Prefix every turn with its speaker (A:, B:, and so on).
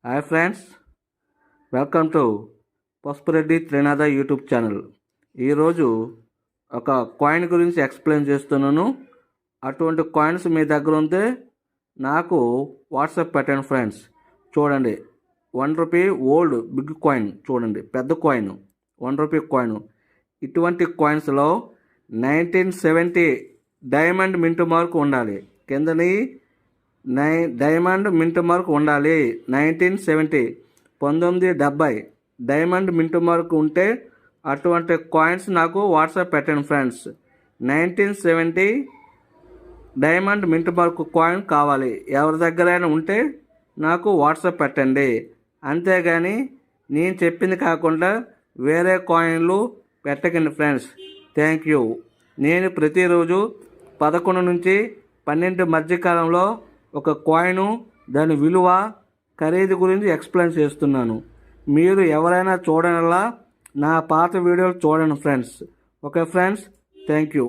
A: Hi friends, welcome to Pasupureddy Trinatha YouTube channel. ఈరోజు ఒక coin గురించి ఎక్స్ప్లెయిన్ చేస్తున్నాను. అటువంటి కాయిన్స్ మీ దగ్గర ఉంటే నాకు వాట్సాప్ పెట్టండి ఫ్రెండ్స్. చూడండి, ₹1 ఓల్డ్ బిగ్ కాయిన్, చూడండి పెద్ద కాయిన్, ₹1 కాయిన్. ఇటువంటి కాయిన్స్లో 1970 డైమండ్ మింట్ మార్క్ ఉండాలి. కిందని డైమండ్ మింట్ మార్క్ ఉండాలి. 1970 డైమండ్ మింట్ మార్క్ ఉంటే అటువంటి కాయిన్స్ నాకు వాట్సాప్ పెట్టండి friends. 1970 diamond mint mark coin కావాలి. ఎవరి దగ్గరైనా ఉంటే నాకు వాట్సాప్ పెట్టండి. అంతేగాని నేను చెప్పింది కాకుండా వేరే కాయిన్లు పెట్టకండి ఫ్రెండ్స్. Thank you. నేను ప్రతిరోజు 11 నుంచి 12 మధ్యకాలంలో ఒక కాయిను, దాని విలువ, ఖరీదు గురించి ఎక్స్ప్లెయిన్ చేస్తున్నాను. మీరు ఎవరైనా చూడనలా నా పాత వీడియోలు చూడండి friends. Okay friends, thank you.